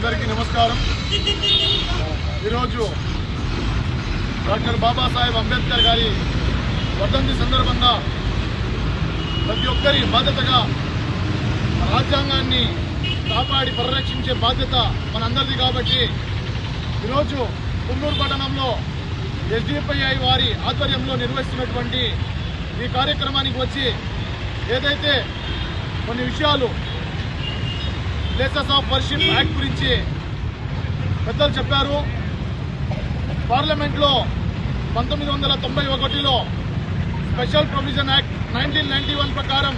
అందరికీ నమస్కారం। ఈరోజు డాక్టర్ బాబాసాహెబ్ అంబేద్కర్ గారి వర్ధంతి సందర్భంగా ప్రతి ఒక్కరి బాధ్యతగా రాజ్యాంగాన్ని కాపాడి పరిరక్షించే బాధ్యత మనందరిది కాబట్టి ఈరోజు కుందూరు పట్టణంలో ఎస్డిపిఐ వారి ఆధ్వర్యంలో నిర్వహిస్తున్నటువంటి ఈ కార్యక్రమానికి వచ్చి ఏదైతే కొన్ని విషయాలు ప్లేసెస్ ఆఫ్ వర్షిప్ యాక్ట్ గురించి పెద్దలు చెప్పారు। పార్లమెంట్లో 1991లో స్పెషల్ ప్రొవిజన్ యాక్ట్ 1991 ప్రకారం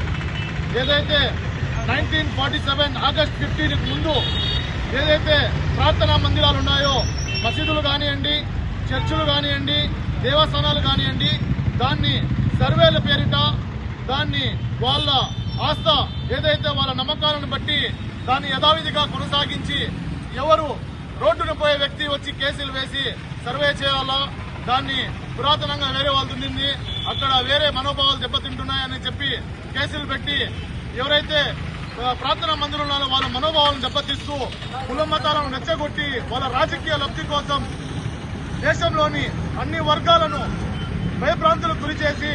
ఏదైతే 1947 ఆగస్ట్ 15 ముందు ఏదైతే ప్రార్థనా మందిరాలు ఉన్నాయో, మసీదులు కానివ్వండి, చర్చిలు కానివ్వండి, దేవస్థానాలు కానివ్వండి, దాన్ని సర్వేల పేరిట దాన్ని వాళ్ళ ఆస్థ ఏదైతే వాళ్ళ నమ్మకాలను బట్టి దాన్ని యథావిధిగా కొనసాగించి ఎవరు రోడ్డును పోయే వ్యక్తి వచ్చి కేసులు వేసి సర్వే చేయాలా, దాన్ని పురాతనంగా వేరే వాళ్ళు దున్నింది, అక్కడ వేరే మనోభావాలు దెబ్బతింటున్నాయని చెప్పి కేసులు పెట్టి ఎవరైతే ప్రార్థనా మందిరంలో వాళ్ళ మనోభావాలను దెబ్బతీస్తూ కుల మతాలను నెచ్చగొట్టి వాళ్ళ రాజకీయ లబ్ధి కోసం దేశంలోని అన్ని వర్గాలను భయభ్రాంతులకు గురి చేసి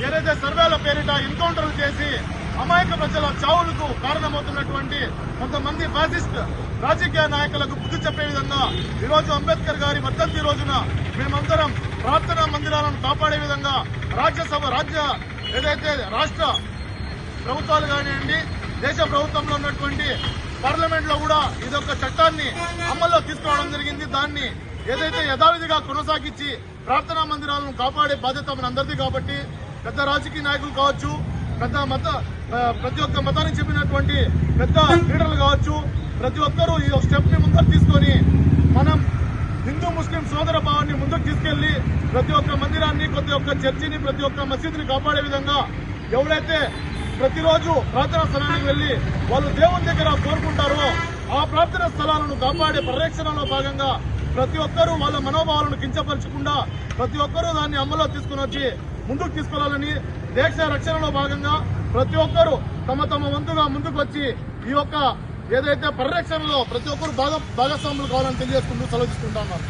ఏదైతే సర్వేల పేరిట ఎన్కౌంటర్లు చేసి అమాయక ప్రజల చావులకు కారణమవుతున్నటువంటి కొంతమంది ఫ్యాసిస్ట్ రాజకీయ నాయకులకు బుద్ధి చెప్పే విధంగా ఈరోజు అంబేద్కర్ గారి వర్ధంతి రోజున మేమందరం ప్రార్థనా మందిరాలను కాపాడే విధంగా ఏదైతే రాష్ట్ర ప్రభుత్వాలు కానివ్వండి, దేశ ప్రభుత్వంలో ఉన్నటువంటి పార్లమెంట్ లో కూడా ఇదొక చట్టాన్ని అమల్లో తీసుకురావడం జరిగింది। దాన్ని ఏదైతే యథావిధిగా కొనసాగించి ప్రార్థనా మందిరాలను కాపాడే బాధ్యత మనందరిది కాబట్టి పెద్ద రాజకీయ నాయకులు కావచ్చు, ప్రతి ఒక్క మతానికి చెప్పినటువంటి పెద్ద లీడర్లు కావచ్చు, ప్రతి ఒక్కరూ ఈ స్టెప్ ని ముందుకు తీసుకొని మనం హిందూ ముస్లిం సోదర భావాన్ని ముందుకు తీసుకెళ్లి ప్రతి ఒక్క మందిరాన్ని, ప్రతి ఒక్క చర్చిని, ప్రతి ఒక్క మసీదుని కాపాడే విధంగా ఎవరైతే ప్రతిరోజు ప్రార్థనా స్థలానికి వెళ్లి వాళ్ళు దేవుని దగ్గర కోరుకుంటారో ఆ ప్రార్థనా స్థలాలను కాపాడే పరిరక్షణలో భాగంగా ప్రతి ఒక్కరూ వాళ్ళ మనోభావాలను కించపరచకుండా ప్రతి ఒక్కరూ దాన్ని అమల్లో తీసుకుని వచ్చి ముందుకు తీసుకెళ్లాలని, దేశ రక్షణలో భాగంగా ప్రతి ఒక్కరూ తమ వంతుగా ముందుకు వచ్చి ఈ యొక్క ఏదైతే పరిరక్షణలో ప్రతి ఒక్కరు భాగస్వాములు కావాలని తెలియజేసుకుంటూ సెలవు తీసుకుంటున్నారు।